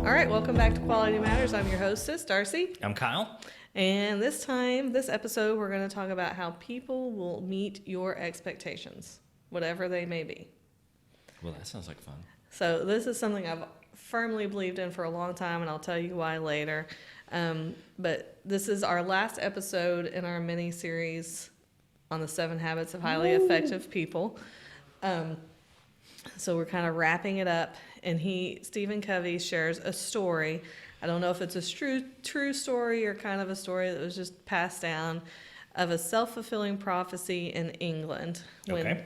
All right, welcome back to Quality Matters. I'm your hostess, Darcy. I'm Kyle. And this episode, we're going to talk about how people will meet your expectations, whatever they may be. Well, that sounds like fun. So this is something I've firmly believed in for a long time, and I'll tell you why later. But this is our last episode in our mini-series on the 7 Habits of Highly Effective People. So we're kind of wrapping it up, and Stephen Covey shares a story. I don't know if it's a true story or kind of a story that was just passed down of a self-fulfilling prophecy in England when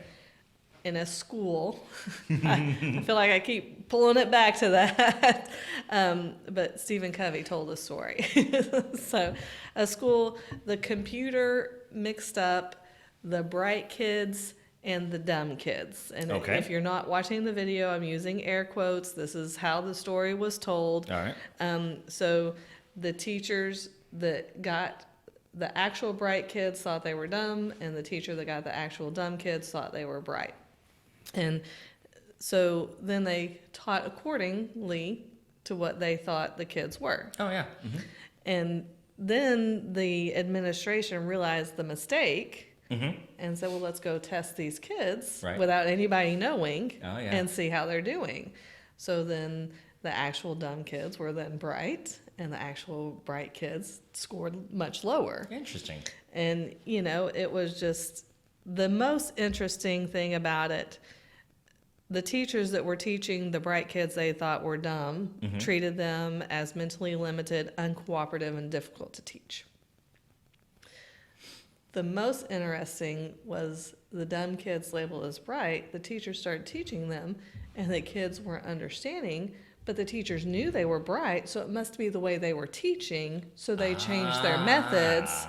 in a school. I feel like I keep pulling it back to that. But Stephen Covey told a story. So a school, the computer mixed up the bright kids and the dumb kids. And if you're not watching the video, I'm using air quotes. This is how the story was told. All right. So the teachers that got the actual bright kids thought they were dumb, and the teacher that got the actual dumb kids thought they were bright. And so then they taught accordingly to what they thought the kids were. Oh, yeah. Mm-hmm. And then the administration realized the mistake. Mm-hmm. And said, well, let's go test these kids without anybody knowing and see how they're doing. So then the actual dumb kids were then bright, and the actual bright kids scored much lower. Interesting. And, it was just the most interesting thing about it. The teachers that were teaching the bright kids they thought were dumb treated them as mentally limited, uncooperative, and difficult to teach. The most interesting was the dumb kids labeled as bright. The teachers started teaching them, and the kids weren't understanding, but the teachers knew they were bright, so it must be the way they were teaching, so they changed their methods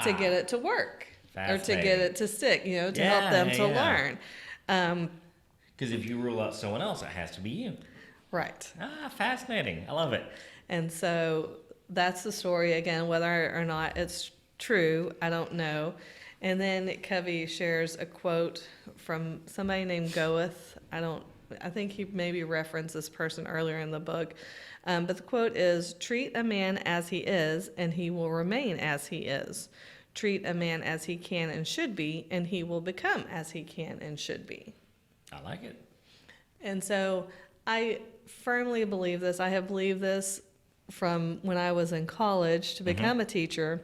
to get it to work or to get it to stick, to help them to learn. Because if you rule out someone else, it has to be you. Right. Fascinating. I love it. And so that's the story. Again, whether or not it's true, I don't know. And then Covey shares a quote from somebody named Goethe. I think he maybe referenced this person earlier in the book. But the quote is, "Treat a man as he is, and he will remain as he is. Treat a man as he can and should be, and he will become as he can and should be." I like it. And so I firmly believe this. I have believed this from when I was in college to become a teacher.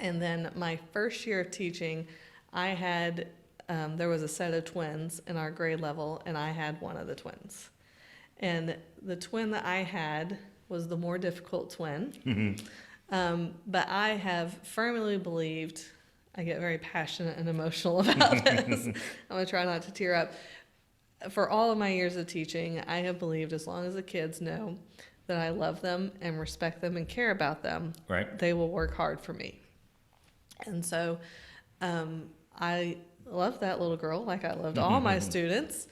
And then my first year of teaching, I had, there was a set of twins in our grade level, and I had one of the twins. And the twin that I had was the more difficult twin. But I have firmly believed, I get very passionate and emotional about this. I'm going to try not to tear up. For all of my years of teaching, I have believed as long as the kids know that I love them and respect them and care about them, they will work hard for me. And so I loved that little girl like I loved all my students.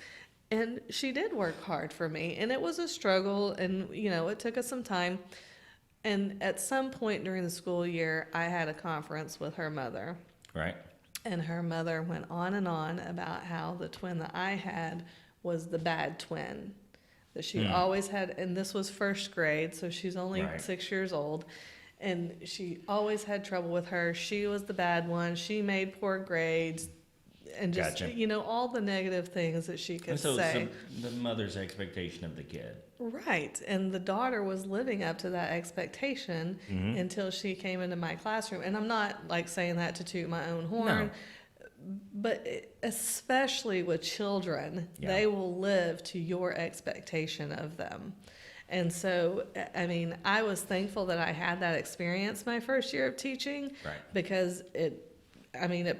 And she did work hard for me. And it was a struggle. And, it took us some time. And at some point during the school year, I had a conference with her mother. Right. And her mother went on and on about how the twin that I had was the bad twin. That she always had, and this was first grade, so she's only 6 years old. And she always had trouble with her. She was the bad one. She made poor grades. And just, all the negative things that she could say. So the mother's expectation of the kid. Right. And the daughter was living up to that expectation until she came into my classroom. And I'm not saying that to toot my own horn. No. But especially with children, they will live to your expectation of them. And so, I was thankful that I had that experience my first year of teaching because it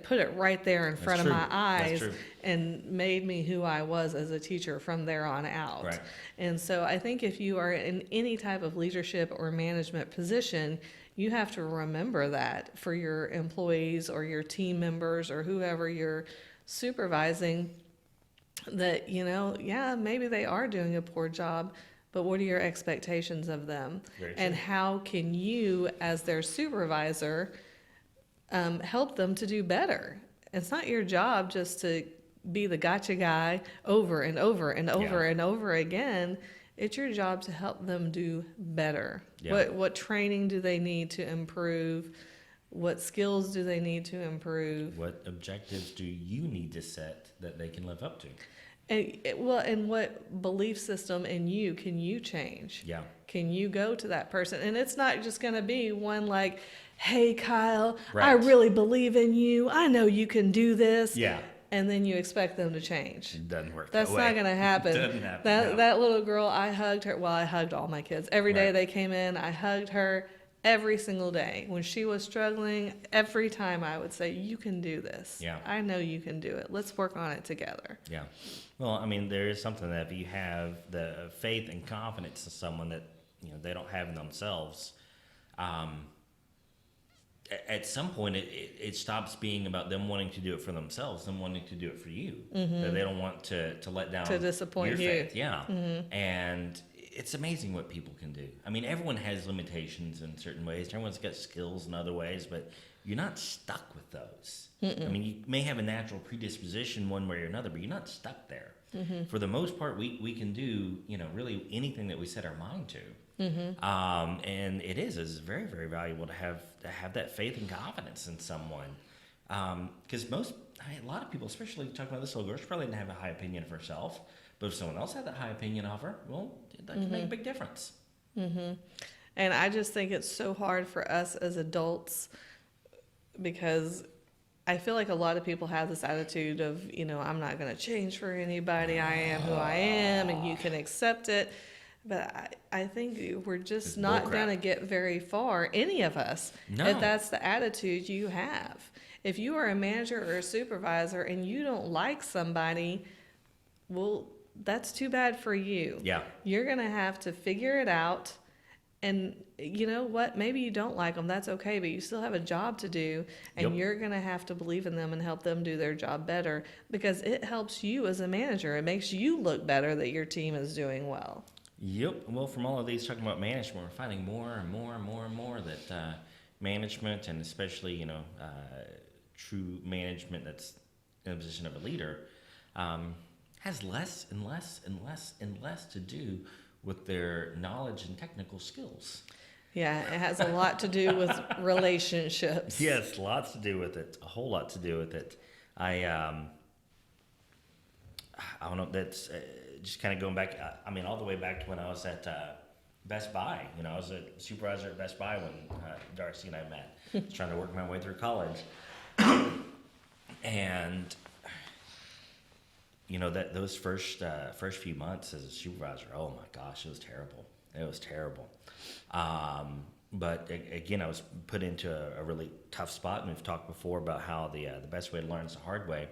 put it right there in front of my eyes and made me who I was as a teacher from there on out. Right. And so I think if you are in any type of leadership or management position, you have to remember that for your employees or your team members or whoever you're supervising, that, maybe they are doing a poor job, but what are your expectations of them? And how can you, as their supervisor, help them to do better? It's not your job just to be the gotcha guy over and over and over and over again. It's your job to help them do better. Yeah. What training do they need to improve? What skills do they need to improve? What objectives do you need to set that they can live up to? And what belief system in you can you change? Yeah. Can you go to that person? And it's not just going to be one like, hey, Kyle, Right. I really believe in you. I know you can do this. Yeah. And then you expect them to change. It doesn't work That's that way. not going to happen. Doesn't happen. That no. that little girl, I hugged her. Well, I hugged all my kids. Every day Right. they came in, I hugged her every single day. When she was struggling, every time I would say, you can do this. Yeah. I know you can do it. Let's work on it together. Yeah. Well, I mean, there is something that if you have the faith and confidence in someone that, they don't have in themselves, at some point it stops being about them wanting to do it for themselves, them wanting to do it for you. That they don't want to let down To disappoint your you. faith. Yeah. And it's amazing what people can do. I mean, everyone has limitations in certain ways. Everyone's got skills in other ways, but you're not stuck with those. I mean, you may have a natural predisposition one way or another, but you're not stuck there. For the most part, we can do, really anything that we set our mind to. And it's very, very valuable to have that faith and confidence in someone. Because a lot of people, especially talking about this little girl, she probably didn't have a high opinion of herself. But if someone else had that high opinion of her, well, that can make a big difference. And I just think it's so hard for us as adults because I feel like a lot of people have this attitude of, I'm not going to change for anybody. I am who I am and you can accept it. But I think we're just It's not bullcrap. going to get very far, any of us, No. if that's the attitude you have. If you are a manager or a supervisor and you don't like somebody, well, that's too bad for you. Yeah. You're going to have to figure it out. And you know what? Maybe you don't like them. That's okay. But you still have a job to do. And Yep. you're going to have to believe in them and help them do their job better because it helps you as a manager. It makes you look better that your team is doing well. Yep. Well, from all of these talking about management, we're finding more and more and more and more that management, and especially true management that's in a position of a leader, has less and less and less and less to do with their knowledge and technical skills. Yeah, it has a lot to do with relationships. Yes, lots to do with it. A whole lot to do with it. I don't know. That's just kind of going back. I mean, all the way back to when I was at Best Buy. I was a supervisor at Best Buy when Darcy and I met. I was trying to work my way through college, and that those first few months as a supervisor. Oh my gosh, it was terrible. It was terrible. But again, I was put into a really tough spot, and we've talked before about how the best way to learn is the hard way.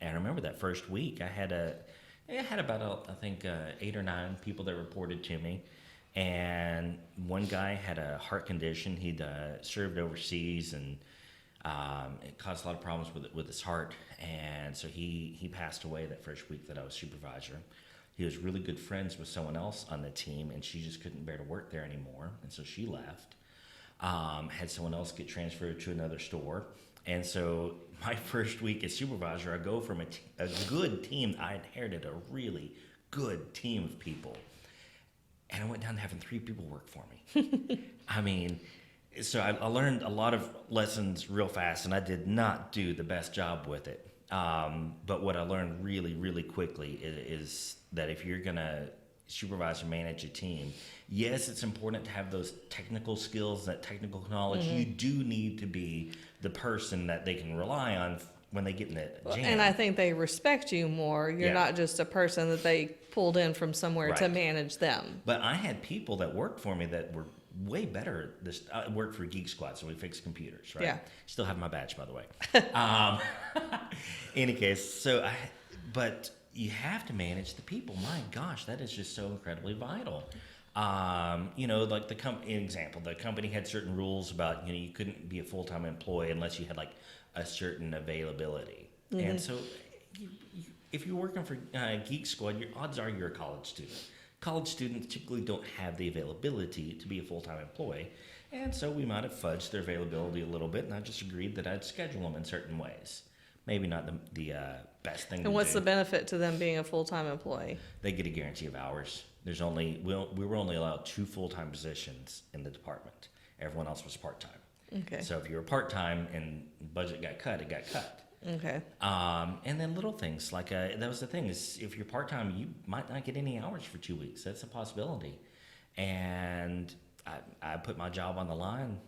And I remember that first week, I had about 8 or 9 people that reported to me, and one guy had a heart condition. He'd served overseas, and it caused a lot of problems with his heart, and so he passed away that first week that I was supervisor. He was really good friends with someone else on the team, and she just couldn't bear to work there anymore, and so she left. Had someone else get transferred to another store, and so my first week as supervisor, I go from a good team. I inherited a really good team of people, and I went down to having 3 people work for me. I mean, so I learned a lot of lessons real fast, and I did not do the best job with it. But what I learned really, really quickly is that if you're going to supervise or manage a team, yes, it's important to have those technical skills, that technical knowledge. You do need to be the person that they can rely on when they get in the jam. And I think they respect you more. You're Yeah. not just a person that they pulled in from somewhere to Right. manage them. But I had people that worked for me that were way better. I worked for Geek Squad, so we fixed computers, right? Yeah. Still have my badge, by the way. Any case, but you have to manage the people. My gosh, that is just so incredibly vital. Like the company had certain rules about, you couldn't be a full-time employee unless you had like a certain availability. And so if you're working for Geek Squad, your odds are you're a college student. College students typically don't have the availability to be a full-time employee. And so we might have fudged their availability a little bit, and I just agreed that I'd schedule them in certain ways. Maybe not the best thing to do. And what's the benefit to them being a full-time employee? They get a guarantee of hours. We were only allowed 2 full-time positions in the department. Everyone else was part-time. Okay. So if you were part-time and budget got cut, it got cut. Okay. And then little things like that was the thing is if you're part-time, you might not get any hours for 2 weeks. That's a possibility. And I put my job on the line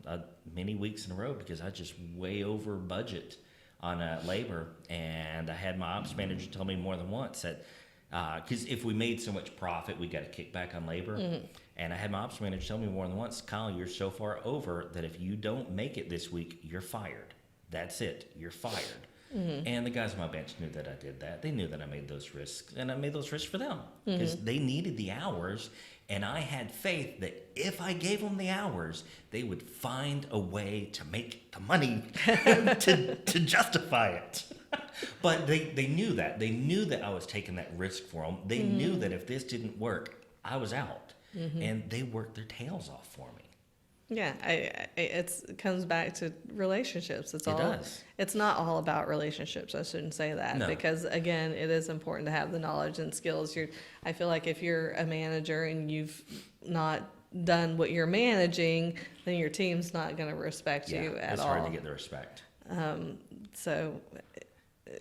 many weeks in a row because I just way over budget on labor. And I had my ops manager tell me more than once that because if we made so much profit, we got a kickback on labor. Mm-hmm. And I had my ops manager tell me more than once, Kyle, you're so far over that if you don't make it this week, you're fired. That's it. You're fired. Mm-hmm. And the guys on my bench knew that I did that. They knew that I made those risks, and I made those risks for them because they needed the hours, and I had faith that if I gave them the hours, they would find a way to make the money to justify it. But they knew that. They knew that I was taking that risk for them. They knew that if this didn't work, I was out, and they worked their tails off for me. Yeah, it comes back to relationships. It does. It's not all about relationships. I shouldn't say that because again, it is important to have the knowledge and skills. I feel like if you're a manager and you've not done what you're managing, then your team's not going to respect you at all. It's hard to get the respect.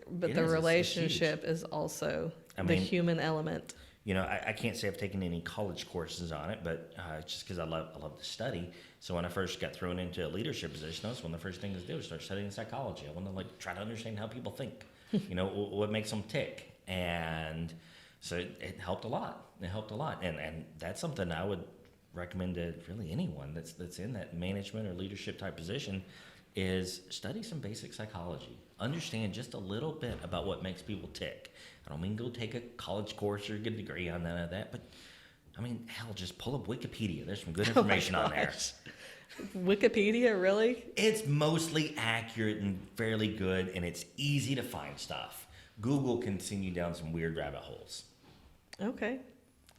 But the relationship is also the human element. You know, I can't say I've taken any college courses on it, but just because I love to study. So when I first got thrown into a leadership position, that was one of the first things to do was start studying psychology. I want to try to understand how people think, you know, what makes them tick. And so it helped a lot. It helped a lot. And that's something I would recommend to really anyone that's in that management or leadership type position is study some basic psychology. Understand just a little bit about what makes people tick. I don't mean go take a college course or get a degree on none of that, but I mean, hell, just pull up Wikipedia. There's some good information on there. Wikipedia, really? It's mostly accurate and fairly good, and it's easy to find stuff. Google can send you down some weird rabbit holes. Okay.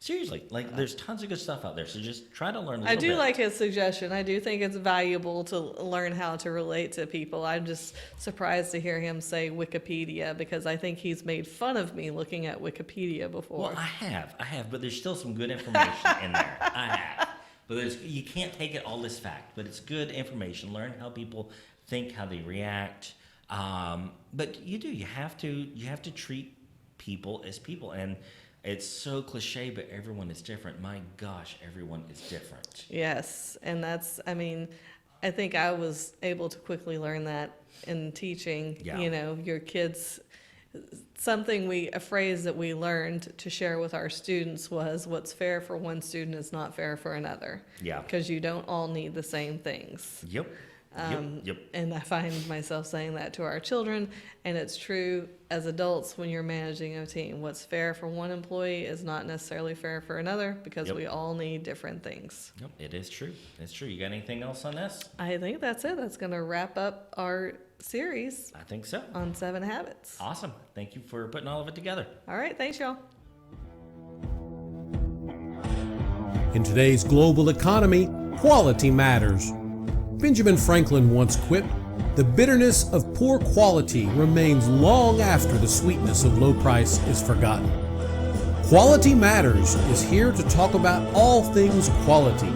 Seriously, there's tons of good stuff out there, so just try to learn a little bit. I do like his suggestion. I do think it's valuable to learn how to relate to people. I'm just surprised to hear him say Wikipedia because I think he's made fun of me looking at Wikipedia before. Well, I have, but there's still some good information in there. I have. But you can't take it all as fact, but it's good information. Learn how people think, how they react. But you have to treat people as people. And it's so cliche, but everyone is different. My gosh, everyone is different. Yes, and I think I was able to quickly learn that in teaching. Yeah. You know, your kids, a phrase that we learned to share with our students was what's fair for one student is not fair for another. Yeah. Because you don't all need the same things. Yep. Yep. And I find myself saying that to our children, and it's true as adults when you're managing a team. What's fair for one employee is not necessarily fair for another because we all need different things. Yep, it is true. It's true. You got anything else on this? I think that's it. That's going to wrap up our series. I think so. On 7 Habits. Awesome. Thank you for putting all of it together. All right. Thanks, y'all. In today's global economy, quality matters. Benjamin Franklin once quipped, "The bitterness of poor quality remains long after the sweetness of low price is forgotten." Quality Matters is here to talk about all things quality.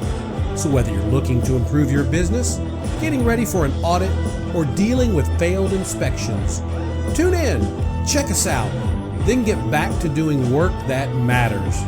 So whether you're looking to improve your business, getting ready for an audit, or dealing with failed inspections, tune in, check us out, then get back to doing work that matters.